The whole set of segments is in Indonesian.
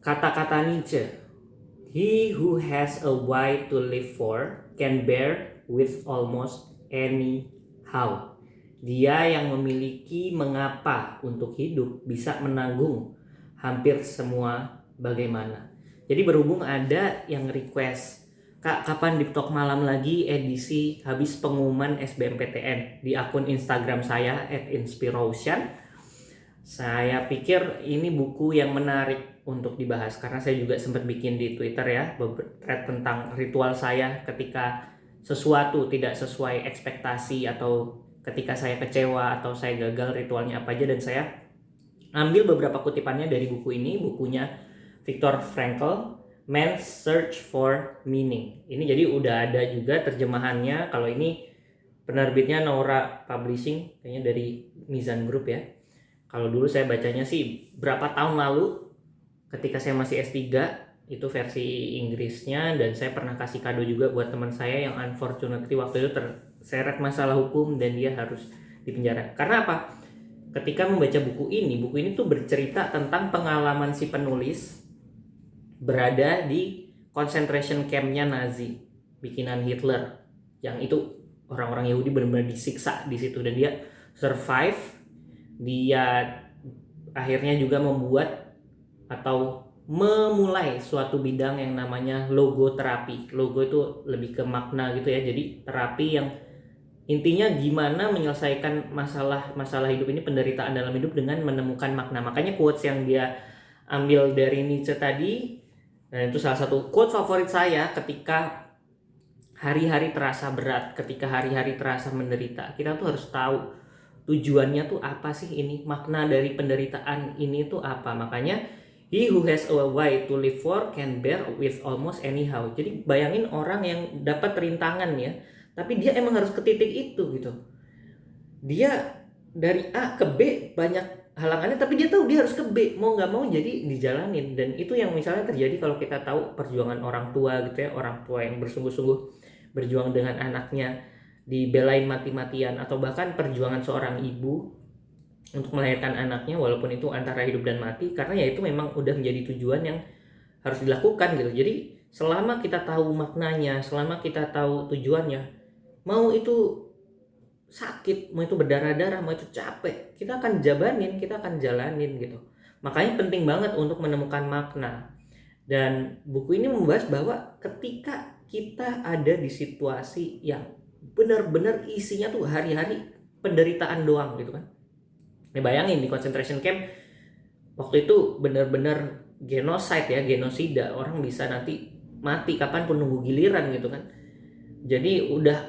Kata-kata Nietzsche, "He who has a why to live for can bear with almost any how." Dia yang memiliki mengapa untuk hidup bisa menanggung hampir semua bagaimana. Jadi berhubung ada yang request, "Kak, kapan Deep Talk malam lagi edisi habis pengumuman SBMPTN?" di akun Instagram saya @inspirocean. Saya pikir ini buku yang menarik untuk dibahas karena saya juga sempat bikin di Twitter ya, thread tentang ritual saya ketika sesuatu tidak sesuai ekspektasi atau ketika saya kecewa atau saya gagal, ritualnya apa aja, dan saya ambil beberapa kutipannya dari buku ini, bukunya Viktor Frankl, Man's Search for Meaning. Ini jadi udah ada juga terjemahannya. Kalau ini penerbitnya Nora Publishing, kayaknya dari Mizan Group ya. Kalau dulu saya bacanya sih berapa tahun lalu ketika saya masih S3, itu versi Inggrisnya, dan saya pernah kasih kado juga buat teman saya yang unfortunately waktu itu terseret masalah hukum dan dia harus dipenjara. Karena apa? Ketika membaca buku ini tuh bercerita tentang pengalaman si penulis berada di concentration camp-nya Nazi, bikinan Hitler, yang itu orang-orang Yahudi benar-benar disiksa di situ, dan dia survive. Dia akhirnya juga membuat atau memulai suatu bidang yang namanya logoterapi. Logo itu lebih ke makna gitu ya. Jadi terapi yang intinya gimana menyelesaikan masalah hidup ini, penderitaan dalam hidup dengan menemukan makna. Makanya quotes yang dia ambil dari Nietzsche tadi, dan itu salah satu quote favorit saya ketika hari-hari terasa berat, ketika hari-hari terasa menderita. Kita tuh harus tahu tujuannya tuh apa sih ini, makna dari penderitaan ini tuh apa. Makanya he who has a why to live for can bear with almost anyhow. Jadi bayangin orang yang dapat rintangan ya, tapi dia emang harus ke titik itu gitu. Dia dari A ke B banyak halangannya, tapi dia tahu dia harus ke B, mau nggak mau jadi dijalanin. Dan itu yang misalnya terjadi kalau kita tahu perjuangan orang tua gitu ya, orang tua yang bersungguh-sungguh berjuang dengan anaknya, dibelain mati-matian, atau bahkan perjuangan seorang ibu untuk melahirkan anaknya walaupun itu antara hidup dan mati, karena ya itu memang udah menjadi tujuan yang harus dilakukan gitu. Jadi selama kita tahu maknanya, selama kita tahu tujuannya, mau itu sakit, mau itu berdarah-darah, mau itu capek, kita akan jabanin, kita akan jalanin gitu. Makanya penting banget untuk menemukan makna. Dan buku ini membahas bahwa ketika kita ada di situasi yang benar-benar isinya tuh hari-hari penderitaan doang gitu kan. Nih bayangin di concentration camp waktu itu benar-benar genocide ya, genosida, orang bisa nanti mati kapanpun, nunggu giliran gitu kan. Jadi udah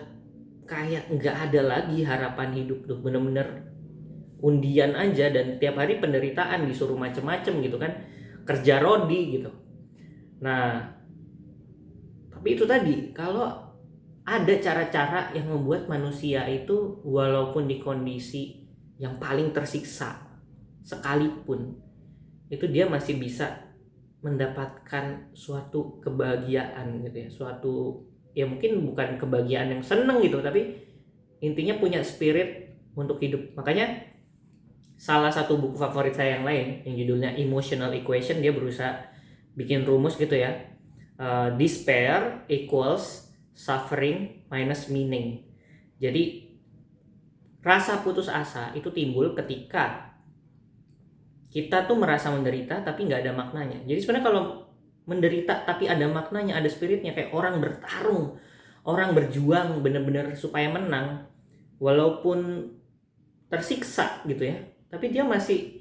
kayak nggak ada lagi harapan hidup tuh, bener-bener undian aja, dan tiap hari penderitaan, disuruh macem-macem gitu kan, kerja rodi gitu. Nah, tapi itu tadi, kalau ada cara-cara yang membuat manusia itu walaupun di kondisi yang paling tersiksa sekalipun, itu dia masih bisa mendapatkan suatu kebahagiaan gitu ya, suatu ya mungkin bukan kebahagiaan yang seneng gitu, tapi intinya punya spirit untuk hidup. Makanya salah satu buku favorit saya yang lain yang judulnya Emotional Equation, dia berusaha bikin rumus gitu ya, despair equals suffering minus meaning. Jadi rasa putus asa itu timbul ketika kita tuh merasa menderita tapi nggak ada maknanya. Jadi sebenarnya kalau menderita tapi ada maknanya, ada spiritnya, kayak orang bertarung, orang berjuang bener-bener supaya menang, walaupun tersiksa gitu ya, tapi dia masih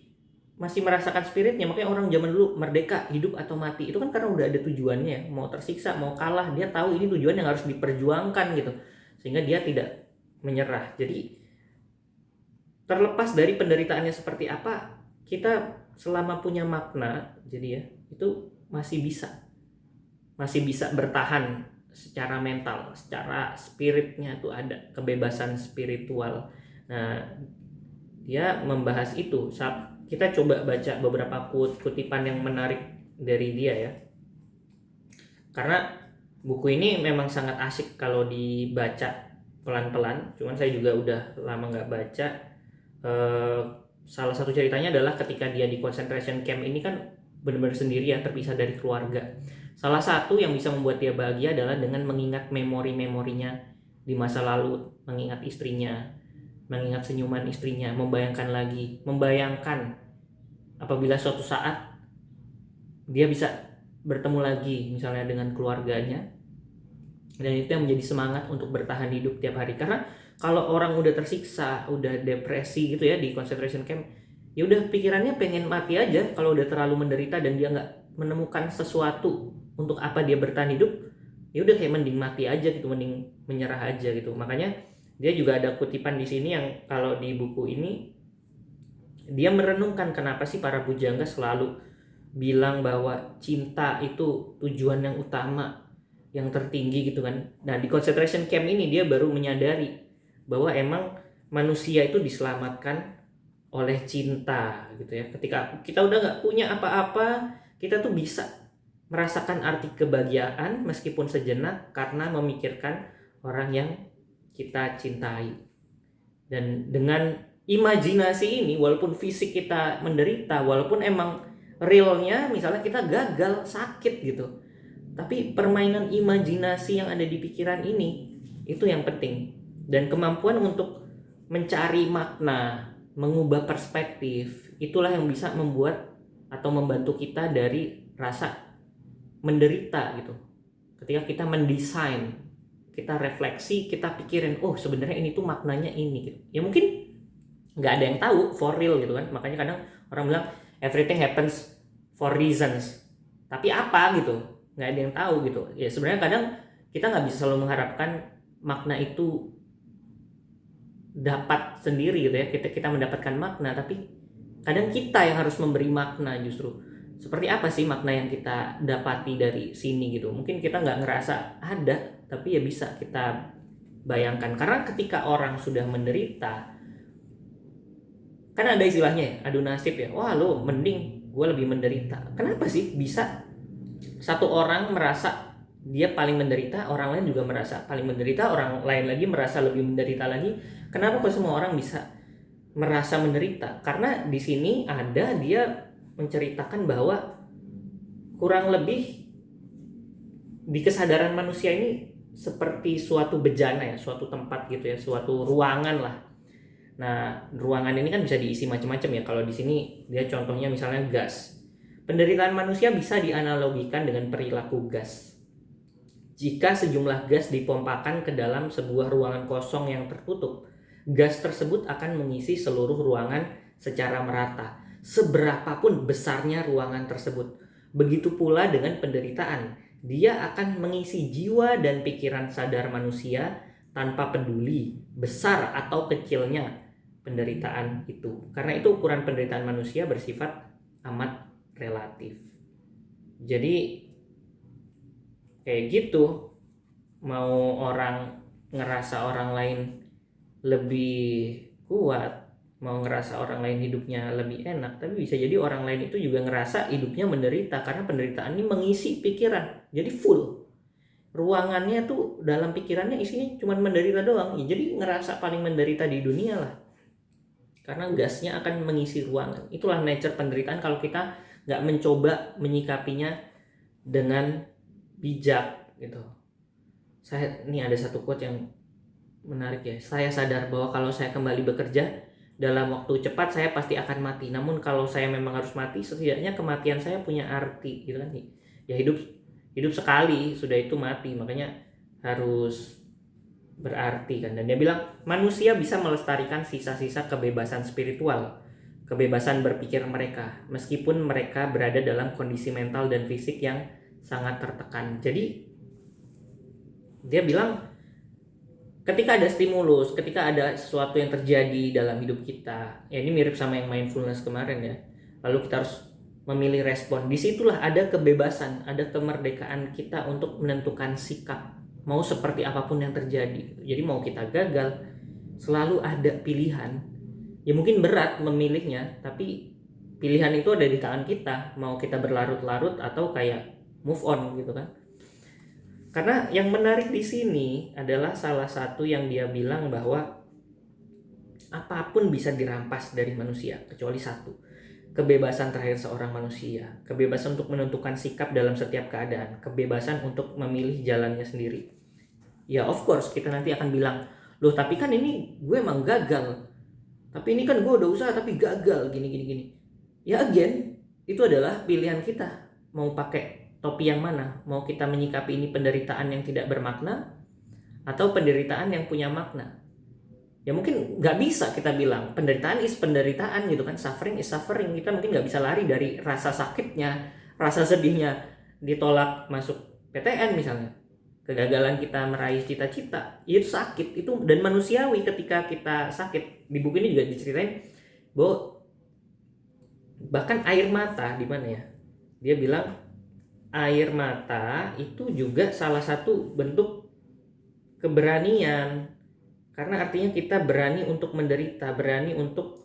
merasakan spiritnya. Makanya orang zaman dulu merdeka, hidup atau mati, itu kan karena udah ada tujuannya. Mau tersiksa, mau kalah, dia tahu ini tujuan yang harus diperjuangkan gitu, sehingga dia tidak menyerah. Jadi terlepas dari penderitaannya seperti apa, kita selama punya makna, jadi ya itu masih bisa bertahan secara mental, secara spiritnya tuh ada kebebasan spiritual. Nah, dia membahas itu. Saat kita coba baca beberapa kutipan yang menarik dari dia ya, karena buku ini memang sangat asik kalau dibaca pelan-pelan. Cuman saya juga udah lama nggak baca. Salah satu ceritanya adalah ketika dia di concentration camp ini kan benar-benar sendirian, terpisah dari keluarga. Salah satu yang bisa membuat dia bahagia adalah dengan mengingat memori-memorinya di masa lalu, mengingat istrinya, mengingat senyuman istrinya, membayangkan apabila suatu saat dia bisa bertemu lagi misalnya dengan keluarganya, dan itu yang menjadi semangat untuk bertahan hidup tiap hari. Karena kalau orang udah tersiksa, udah depresi gitu ya di concentration camp, ya udah pikirannya pengen mati aja. Kalau udah terlalu menderita dan dia nggak menemukan sesuatu untuk apa dia bertahan hidup, ya udah kayak mending mati aja gitu, mending menyerah aja gitu. Makanya dia juga ada kutipan di sini yang kalau di buku ini dia merenungkan kenapa sih para pujangga selalu bilang bahwa cinta itu tujuan yang utama, yang tertinggi gitu kan. Nah di concentration camp ini dia baru menyadari bahwa emang manusia itu diselamatkan oleh cinta gitu ya. Ketika kita udah nggak punya apa-apa, kita tuh bisa merasakan arti kebahagiaan meskipun sejenak karena memikirkan orang yang kita cintai. Dan dengan imajinasi ini, walaupun fisik kita menderita, walaupun emang realnya misalnya kita gagal, sakit gitu, tapi permainan imajinasi yang ada di pikiran ini itu yang penting. Dan kemampuan untuk mencari makna, mengubah perspektif, itulah yang bisa membuat atau membantu kita dari rasa menderita gitu. Ketika kita mendesain, kita refleksi, kita pikirin, oh sebenarnya ini tuh maknanya ini gitu. Ya mungkin nggak ada yang tahu for real gitu kan. Makanya kadang orang bilang everything happens for reasons. Tapi apa gitu? Nggak ada yang tahu gitu. Ya sebenarnya kadang kita nggak bisa selalu mengharapkan makna itu dapat sendiri gitu ya. Kita mendapatkan makna, tapi kadang kita yang harus memberi makna justru. Seperti apa sih makna yang kita dapati dari sini gitu? Mungkin kita nggak ngerasa ada, tapi ya bisa kita bayangkan. Karena ketika orang sudah menderita, kan ada istilahnya ya, adu nasib ya. Wah lo mending gue lebih menderita. Kenapa sih bisa satu orang merasa dia paling menderita, orang lain juga merasa paling menderita, orang lain lagi merasa lebih menderita lagi? Kenapa kok semua orang bisa merasa menderita? Karena di sini ada dia menceritakan bahwa kurang lebih di kesadaran manusia ini seperti suatu bejana ya, suatu tempat gitu ya, suatu ruangan lah. Nah, ruangan ini kan bisa diisi macam-macam ya. Kalau di sini dia contohnya misalnya gas. Penderitaan manusia bisa dianalogikan dengan perilaku gas. Jika sejumlah gas dipompakan ke dalam sebuah ruangan kosong yang tertutup, gas tersebut akan mengisi seluruh ruangan secara merata, seberapapun besarnya ruangan tersebut. Begitu pula dengan penderitaan. Dia akan mengisi jiwa dan pikiran sadar manusia tanpa peduli besar atau kecilnya penderitaan itu. Karena itu ukuran penderitaan manusia bersifat amat relatif. Jadi kayak gitu, mau orang ngerasa orang lain lebih kuat, mau ngerasa orang lain hidupnya lebih enak, tapi bisa jadi orang lain itu juga ngerasa hidupnya menderita karena penderitaan ini mengisi pikiran. Jadi full. Ruangannya tuh dalam pikirannya isinya cuma menderita doang. Ya, jadi ngerasa paling menderita di dunia lah. Karena gasnya akan mengisi ruangan. Itulah nature penderitaan kalau kita nggak mencoba menyikapinya dengan bijak gitu. Ini ada satu quote yang menarik ya. Saya sadar bahwa kalau saya kembali bekerja dalam waktu cepat saya pasti akan mati. Namun kalau saya memang harus mati, setidaknya kematian saya punya arti gitu kan. Ya hidup sekali, sudah itu mati. Makanya harus berarti kan. Dan dia bilang manusia bisa melestarikan sisa-sisa kebebasan spiritual, kebebasan berpikir mereka meskipun mereka berada dalam kondisi mental dan fisik yang sangat tertekan. Jadi dia bilang ketika ada stimulus, ketika ada sesuatu yang terjadi dalam hidup kita, ya ini mirip sama yang mindfulness kemarin ya, lalu kita harus memilih respon. Disitulah ada kebebasan, ada kemerdekaan kita untuk menentukan sikap mau seperti apapun yang terjadi. Jadi mau kita gagal, selalu ada pilihan. Ya mungkin berat memilihnya, tapi pilihan itu ada di tangan kita. Mau kita berlarut-larut atau kayak move on gitu kan. Karena yang menarik di sini adalah salah satu yang dia bilang bahwa apapun bisa dirampas dari manusia kecuali satu, kebebasan terakhir seorang manusia, kebebasan untuk menentukan sikap dalam setiap keadaan, kebebasan untuk memilih jalannya sendiri. Ya of course kita nanti akan bilang, loh tapi kan ini gue emang gagal, tapi ini kan gue udah usaha tapi gagal gini. Ya again, itu adalah pilihan kita, mau pakai topi yang mana, mau kita menyikapi ini penderitaan yang tidak bermakna atau penderitaan yang punya makna. Ya mungkin nggak bisa kita bilang penderitaan is penderitaan gitu kan, suffering is suffering. Kita mungkin nggak bisa lari dari rasa sakitnya, rasa sedihnya ditolak masuk PTN misalnya, kegagalan kita meraih cita-cita, itu sakit, itu dan manusiawi ketika kita sakit. Di buku ini juga diceritain bahwa bahkan air mata di mana ya, dia bilang air mata itu juga salah satu bentuk keberanian. Karena artinya kita berani untuk menderita, berani untuk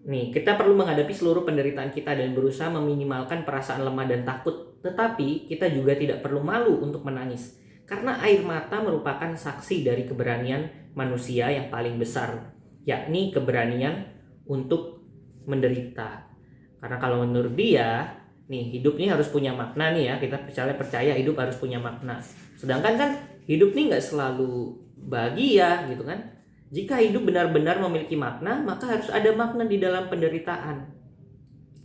kita perlu menghadapi seluruh penderitaan kita dan berusaha meminimalkan perasaan lemah dan takut. Tetapi kita juga tidak perlu malu untuk menangis. Karena air mata merupakan saksi dari keberanian manusia yang paling besar, yakni keberanian untuk menderita. Karena kalau menurut dia, hidup ini harus punya makna nih ya. Kita percaya hidup harus punya makna. Sedangkan kan hidup ini nggak selalu bahagia gitu kan. Jika hidup benar-benar memiliki makna, maka harus ada makna di dalam penderitaan.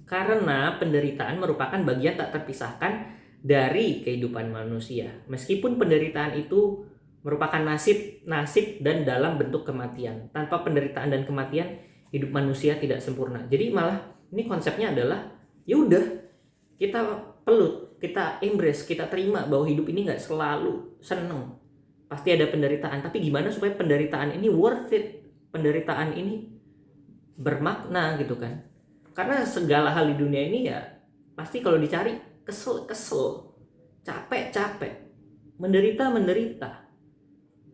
Karena penderitaan merupakan bagian tak terpisahkan dari kehidupan manusia. Meskipun penderitaan itu merupakan nasib dan dalam bentuk kematian. Tanpa penderitaan dan kematian, hidup manusia tidak sempurna. Jadi malah ini konsepnya adalah ya udah, kita peluk, kita embrace, kita terima bahwa hidup ini nggak selalu seneng. Pasti ada penderitaan, tapi gimana supaya penderitaan ini worth it, penderitaan ini bermakna gitu kan. Karena segala hal di dunia ini ya pasti kalau dicari kesel, capek, menderita.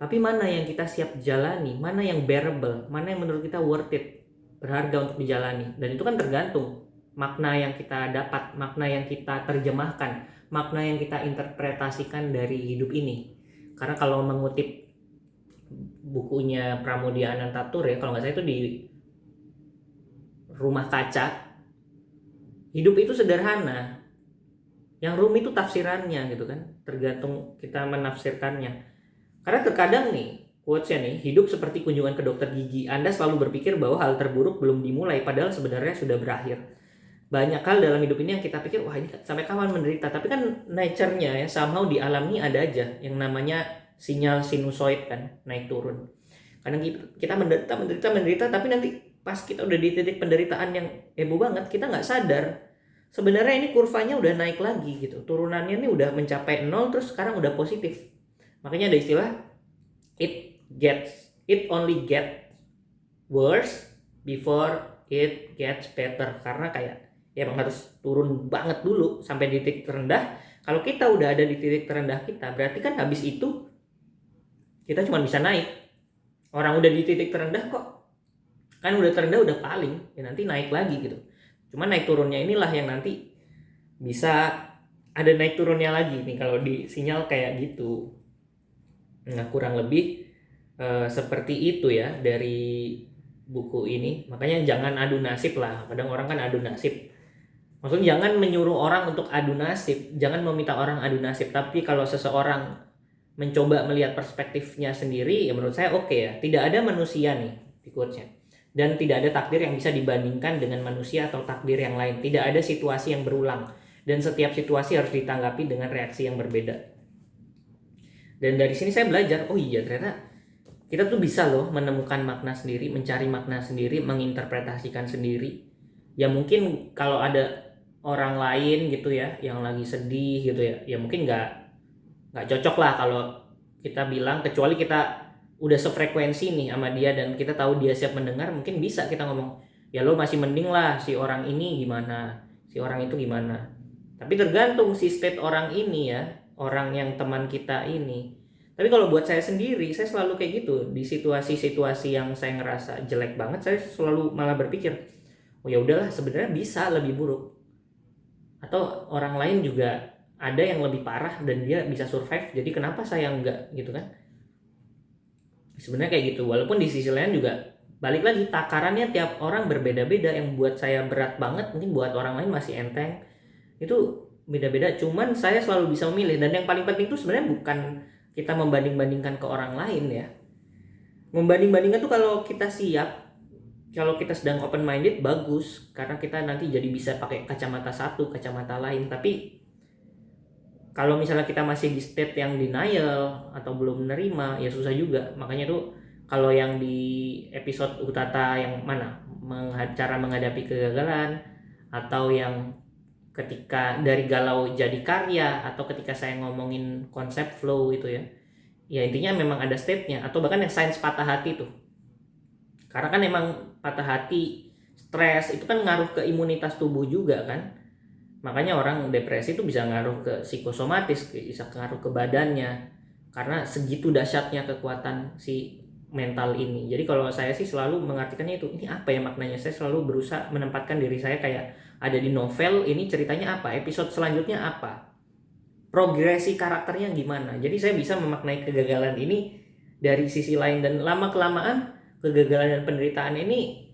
Tapi mana yang kita siap jalani, mana yang bearable, mana yang menurut kita worth it, berharga untuk dijalani. Dan itu kan tergantung makna yang kita dapat, makna yang kita terjemahkan, makna yang kita interpretasikan dari hidup ini. Karena kalau mengutip bukunya Pramoedya Anantatur ya, kalau nggak salah itu di Rumah Kaca, hidup itu sederhana, yang rumit itu tafsirannya gitu kan, tergantung kita menafsirkannya. Karena terkadang quotes-nya hidup seperti kunjungan ke dokter gigi. Anda selalu berpikir bahwa hal terburuk belum dimulai, padahal sebenarnya sudah berakhir. Banyak hal dalam hidup ini yang kita pikir, wah ini sampai kapan menderita. Tapi kan nature-nya ya, somehow di alam ini ada aja yang namanya sinyal sinusoid kan, naik turun. Kadang kita menderita, tapi nanti pas kita udah di titik penderitaan yang heboh banget, kita nggak sadar. Sebenarnya ini kurvanya udah naik lagi gitu. Turunannya ini udah mencapai 0, terus sekarang udah positif. Makanya ada istilah, it only get worse before it gets better. Karena kayak ya emang harus turun banget dulu sampai di titik terendah. Kalau kita udah ada di titik terendah kita, berarti kan habis itu kita cuma bisa naik. Orang udah di titik terendah kok, kan udah terendah udah paling, ya nanti naik lagi gitu. Cuma naik turunnya inilah yang nanti bisa ada naik turunnya lagi nih kalau di sinyal kayak gitu. Nah kurang lebih seperti itu ya dari buku ini. Makanya jangan adu nasib lah. Kadang orang kan adu nasib. Maksudnya jangan menyuruh orang untuk adu nasib, jangan meminta orang adu nasib. Tapi kalau seseorang mencoba melihat perspektifnya sendiri, ya menurut saya oke ya. Tidak ada manusia nih di quotes-nya. Dan tidak ada takdir yang bisa dibandingkan dengan manusia atau takdir yang lain. Tidak ada situasi yang berulang. Dan setiap situasi harus ditanggapi dengan reaksi yang berbeda. Dan dari sini saya belajar, oh iya ternyata kita tuh bisa loh menemukan makna sendiri, mencari makna sendiri, menginterpretasikan sendiri. Ya mungkin kalau ada orang lain gitu ya yang lagi sedih gitu ya mungkin nggak cocok lah kalau kita bilang, kecuali kita udah sefrekuensi nih sama dia dan kita tahu dia siap mendengar, mungkin bisa kita ngomong, ya lo masih mending lah si orang ini gimana, si orang itu gimana. Tapi tergantung si state orang ini ya, orang yang teman kita ini. Tapi kalau buat saya sendiri, saya selalu kayak gitu. Di situasi-situasi yang saya ngerasa jelek banget, saya selalu malah berpikir, oh ya udahlah sebenarnya bisa lebih buruk. Atau orang lain juga ada yang lebih parah dan dia bisa survive, jadi kenapa saya enggak gitu kan. Sebenarnya kayak gitu. Walaupun di sisi lain juga balik lagi takarannya tiap orang berbeda-beda. Yang buat saya berat banget mungkin buat orang lain masih enteng. Itu beda-beda, cuman saya selalu bisa memilih. Dan yang paling penting itu sebenarnya bukan kita membanding-bandingkan ke orang lain ya. Membanding-bandingkan tuh kalau kita siap, kalau kita sedang open minded bagus, karena kita nanti jadi bisa pakai kacamata satu, kacamata lain. Tapi kalau misalnya kita masih di state yang denial atau belum menerima, ya susah juga. Makanya tuh kalau yang di episode Utata yang mana cara menghadapi kegagalan, atau yang ketika dari galau jadi karya, atau ketika saya ngomongin konsep flow itu ya, ya intinya memang ada step-nya. Atau bahkan yang sains patah hati tuh, karena kan emang patah hati, stres itu kan ngaruh ke imunitas tubuh juga kan. Makanya orang depresi itu bisa ngaruh ke psikosomatis, bisa ngaruh ke badannya, karena segitu dahsyatnya kekuatan si mental ini. Jadi kalau saya sih selalu mengartikannya itu, ini apa ya maknanya. Saya selalu berusaha menempatkan diri saya kayak ada di novel, ini ceritanya apa, episode selanjutnya apa, progresi karakternya gimana. Jadi saya bisa memaknai kegagalan ini dari sisi lain. Dan lama kelamaan kegagalan dan penderitaan ini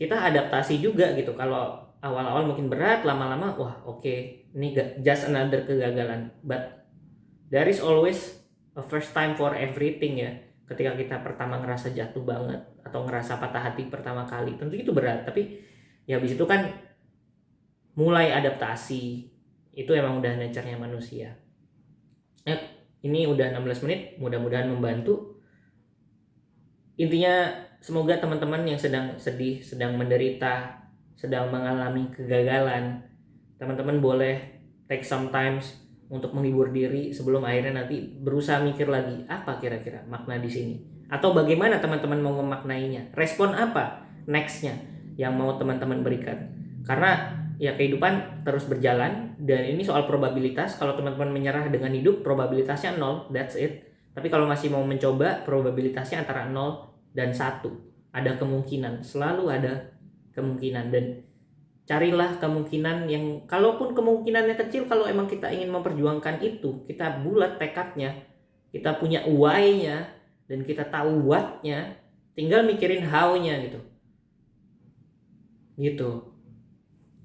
kita adaptasi juga gitu. Kalau awal-awal mungkin berat, lama-lama wah oke, ini just another kegagalan. But there is always a first time for everything ya. Ketika kita pertama ngerasa jatuh banget atau ngerasa patah hati pertama kali, tentu itu berat. Tapi ya habis itu kan mulai adaptasi. Itu emang udah nature-nya manusia. Ini udah 16 menit, mudah-mudahan membantu. Intinya semoga teman-teman yang sedang sedih, sedang menderita, sedang mengalami kegagalan, teman-teman boleh take some times untuk menghibur diri sebelum akhirnya nanti berusaha mikir lagi apa kira-kira makna di sini, atau bagaimana teman-teman mau memaknainya, respon apa nextnya yang mau teman-teman berikan. Karena ya kehidupan terus berjalan dan ini soal probabilitas. Kalau teman-teman menyerah dengan hidup, probabilitasnya 0, that's it. Tapi kalau masih mau mencoba, probabilitasnya antara 0 dan 1. Ada kemungkinan, selalu ada kemungkinan. Dan carilah kemungkinan yang, kalaupun kemungkinannya kecil, kalau emang kita ingin memperjuangkan itu, kita bulat tekadnya, kita punya why-nya, dan kita tahu what-nya, tinggal mikirin how-nya gitu.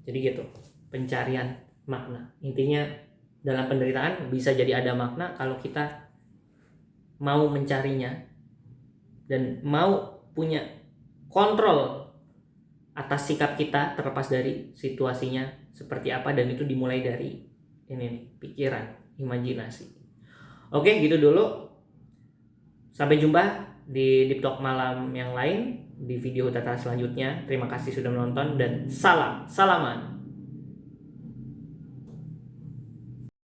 Jadi gitu, pencarian makna. Intinya dalam penderitaan bisa jadi ada makna kalau kita mau mencarinya dan mau punya kontrol atas sikap kita terlepas dari situasinya seperti apa. Dan itu dimulai dari ini nih, pikiran, imajinasi. Oke, gitu dulu. Sampai jumpa di Deep Talk malam yang lain, di video Utata selanjutnya. Terima kasih sudah menonton dan salaman.